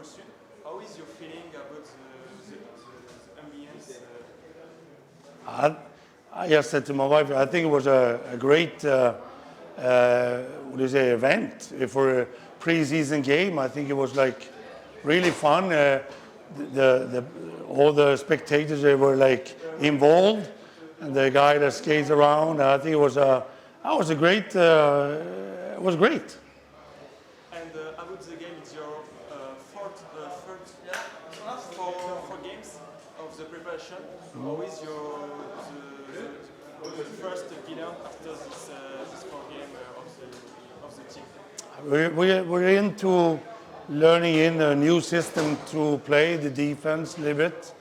Sud. How is your feeling about the ambience? I just said to my wife, I think it was a great event for a pre-season game. I think it was like really fun. All the spectators, they were like involved, and the guy that skates around. I think it was a great. It was great. And about the game, it's your four games of the preparation. How is the first bilan after this 4 game of the team? We're into learning in a new system to play the defense a little bit.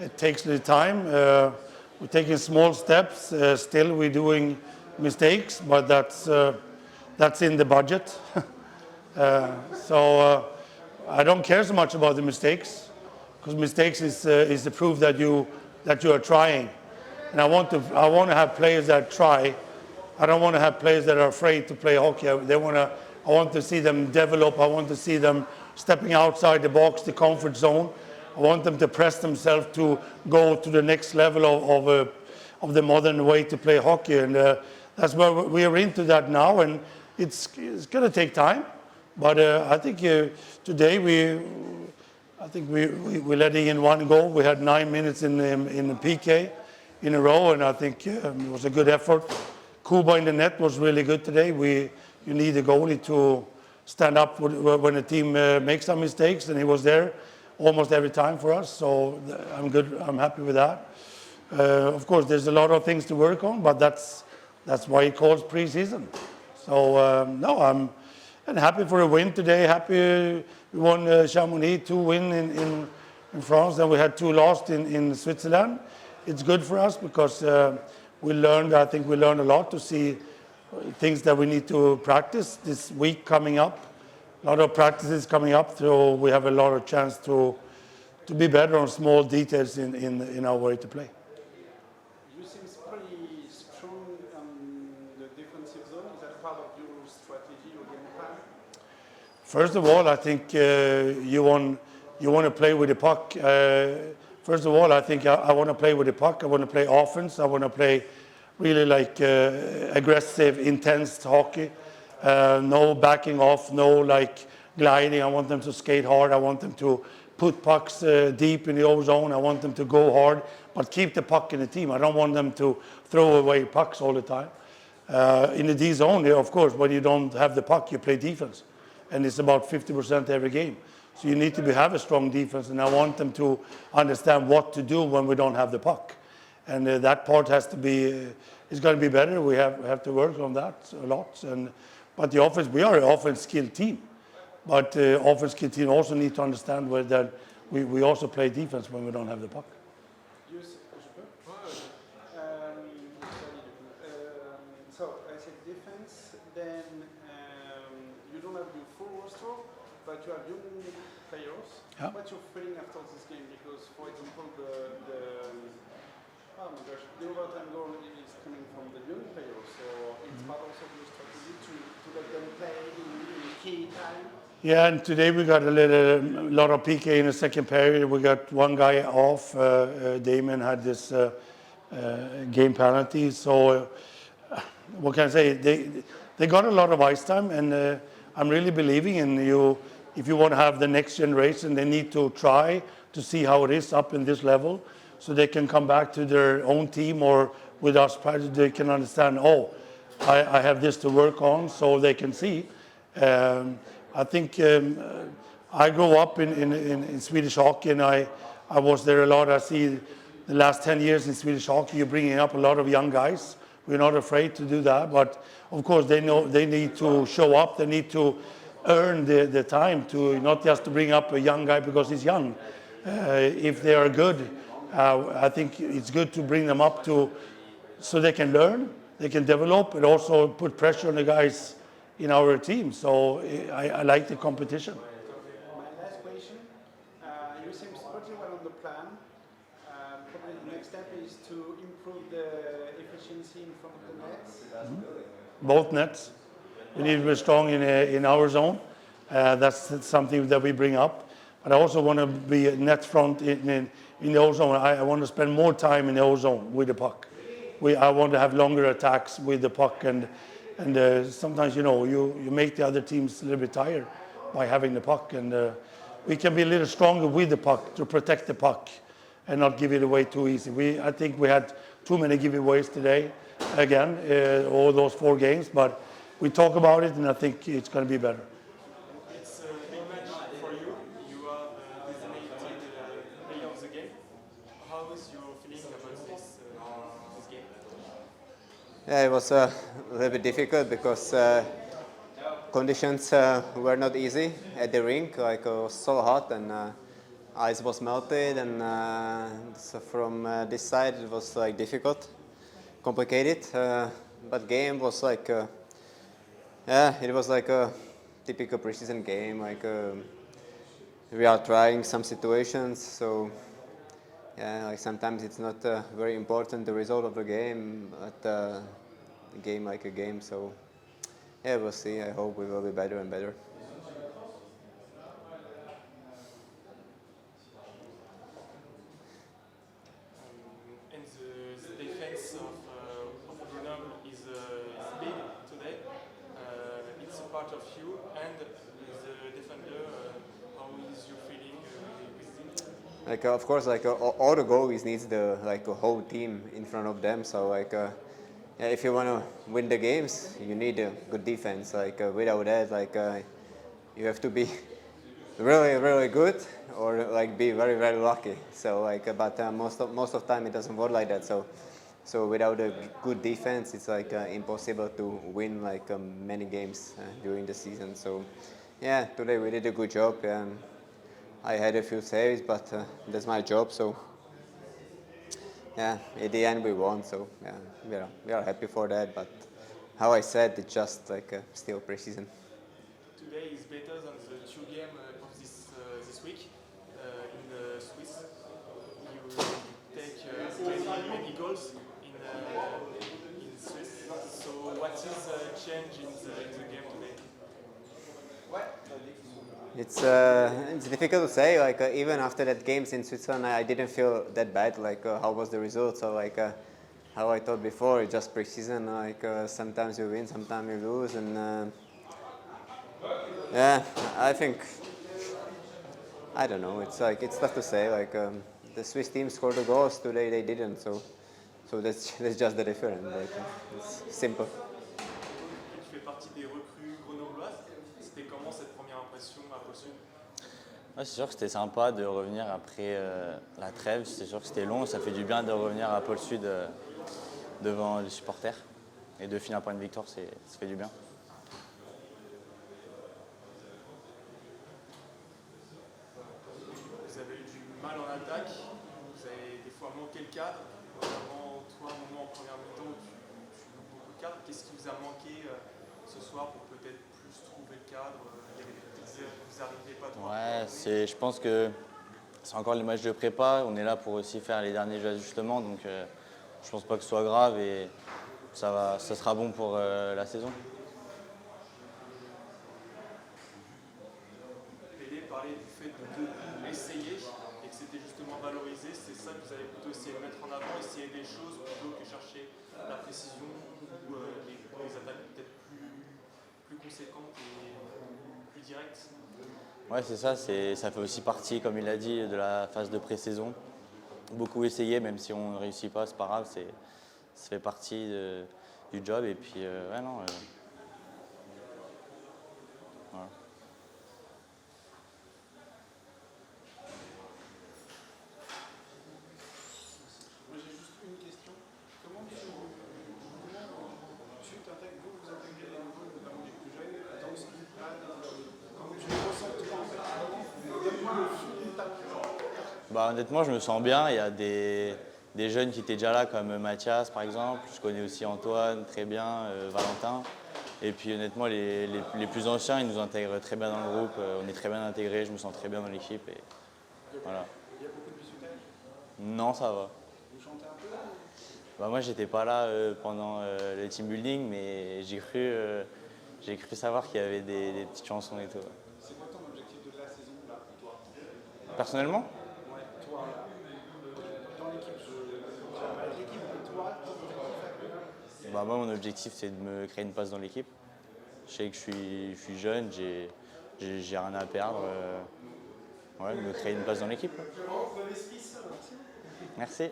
It takes the time. We're taking small steps. Still, we're doing mistakes, but that's in the budget. So I don't care so much about the mistakes, because mistakes is the proof that you are trying. And I want to have players that try. I don't want to have players that are afraid to play hockey. I want to see them develop. I want to see them stepping outside the box, the comfort zone. I want them to press themselves to go to the next level of the modern way to play hockey. And that's where we are into that now. And it's going to take time. But I think today we're letting in one goal. We had 9 minutes in the PK in a row, and I think it was a good effort. Kuba in the net was really good today. You need a goalie to stand up when a team makes some mistakes, and he was there almost every time for us. So I'm good. I'm happy with that. Of course, there's a lot of things to work on, but that's why he calls preseason. So no, I'm happy for a win today. Happy we won Chamonix, 2 wins in France, and we had 2 lost in Switzerland. It's good for us because I think we learned a lot to see things that we need to practice this week coming up. A lot of practices coming up, so we have a lot of chance to be better on small details in our way to play. You seem pretty strong on the defensive zone. Is that part of your strategy or game plan? First of all, I think you want to play with the puck. First of all, I think I want to play with the puck. I want to play offense. I want to play really like aggressive, intense hockey. No backing off, no like gliding. I want them to skate hard. I want them to put pucks deep in the O zone. I want them to go hard, but keep the puck in the team. I don't want them to throw away pucks all the time. In the D zone, of course, when you don't have the puck, you play defense. And it's about 50% every game. So you need to have a strong defense, and I want them to understand what to do when we don't have the puck. And that part has to be, it's going to be better. We have to work on that a lot. But the offense, we are an offense skilled team. But offense skilled team also need to understand that we also play defense when we don't have the puck. So I said defense, then you don't have your full roster, but you have young players. Yeah. What's your feeling after this game? Because, for example, the overtime goal is coming from the young players, so it's part also of your strategy to let them play in key time. Yeah, and today we got a lot of PK in the second period. We got one guy off. Damon had this game penalty. So what can I say? They got a lot of ice time, and I'm really believing in you. If you want to have the next generation, they need to try to see how it is up in this level, so they can come back to their own team or with us. They can understand, I have this to work on, so they can see. I think I grew up in Swedish hockey, and I was there a lot. I see the last 10 years in Swedish hockey, you're bringing up a lot of young guys. We're not afraid to do that, but of course they know they need to show up. They need to earn the time to not just to bring up a young guy because he's young. If they are good, I think it's good to bring them up so they can learn, they can develop, and also put pressure on the guys in our team. So I like the competition. My last question, you seem pretty well on the plan. Probably the next step is to improve the efficiency in front of the nets. Mm-hmm. Both nets. We need to be strong in our zone. That's something that we bring up. But I also want to be a net front in the ozone. I want to spend more time in the ozone with the puck. I want to have longer attacks with the puck, and sometimes you make the other teams a little bit tired by having the puck, and we can be a little stronger with the puck to protect the puck and not give it away too easy. I think we had too many giveaways today, again, all those 4 games, but we talk about it, and I think it's going to be better. It's a big match for you. You are the designated player of the game. How is your feeling about this game? Yeah, it was a little bit difficult because conditions were not easy at the rink. Like it was so hot and ice was melted, and so from this side it was like difficult, complicated. But game was like yeah, it was like a typical preseason game. Like we are trying some situations, so. Yeah, like sometimes it's not very important the result of the game, but a game like a game. So yeah, we'll see. I hope we will be better and better. And the defense of Grenoble is big today. It's a part of you, and the defender. How is your feeling with it? Like of course, like all the goalies needs the like a whole team in front of them. So like yeah, if you want to win the games, you need a good defense. Like without that, like you have to be really really good or like be very very lucky. So like but most of time it doesn't work like that. So without a good defense, it's like impossible to win like many games during the season. So yeah, today we did a good job. I had a few saves, but that's my job. So yeah, at the end we won. So yeah, we are happy for that. But how I said, it's just like still preseason. Today is better than the 2 games of this week in the Swiss. You take many goals in Swiss. So what is change in the game today? It's difficult to say. Like even after that games in Switzerland, I didn't feel that bad. Like how was the result? So like how I thought before, it's just preseason. Like sometimes you win, sometimes you lose, and yeah, I think I don't know. It's like it's tough to say. Like the Swiss team scored the goals today, they didn't. So that's just the difference. Like, it's simple. Tu fais partie des recrues grenobloises. C'était comment cette première impression à Pôle Sud? Ouais, c'est sûr que c'était sympa de revenir après la trêve. C'est sûr que c'était long. Ça fait du bien de revenir à Pôle Sud devant les supporters. Et de finir par une victoire, ça fait du bien. Vous avez eu du mal en attaque. Vous avez des fois manqué le cadre. Notamment toi, un moment en première mi-temps où tu loupes beaucoup de cadre. Qu'est-ce qui vous a manqué ce soir pour peut-être plus trouver le cadre? Il y avait des petites erreurs, vous n'arrivez pas trop. Ouais, je pense que c'est encore les matchs de prépa. On est là pour aussi faire les derniers ajustements. Donc je pense pas que ce soit grave et ça sera bon pour la saison. PD parlait du fait de beaucoup essayer et que c'était justement valorisé. C'est ça que vous allez plutôt essayer de mettre en avant, essayer des choses plutôt que chercher la précision ou les attaques peut-être plus conséquentes et plus directes. Ouais, c'est ça. Ça fait aussi partie, comme il a dit, de la phase de pré-saison. Beaucoup essayer, même si on ne réussit pas, c'est pas grave. Ça fait partie du job. Et puis, ouais, non. Voilà. Moi j'ai juste une question. Comment tu t'intègres, vous intégrez les nouveaux, notamment les plus jeunes, dans ce groupe-là, comment tu le ressens toi en fait? Donne-moi le fil de ta Bah, honnêtement, je me sens bien. Il y a des jeunes qui étaient déjà là, comme Mathias, par exemple. Je connais aussi Antoine, très bien, Valentin. Et puis, honnêtement, les plus anciens, ils nous intègrent très bien dans le groupe. On est très bien intégrés. Je me sens très bien dans l'équipe. Et voilà. Il y a beaucoup de bisutage? Non, ça va. Vous chantez un peu? Bah, moi, j'étais pas là pendant le team building, mais j'ai cru savoir qu'il y avait des petites chansons et tout. C'est quoi ton objectif de la saison là pour toi? personnellement, Ouais, toi, dans l'équipe, avec l'équipe, et toi, ton objectif bah, moi, mon objectif, c'est de me créer une place dans l'équipe. Je sais que je suis jeune, j'ai rien à perdre. Ouais, me créer une place dans l'équipe. Merci. Merci.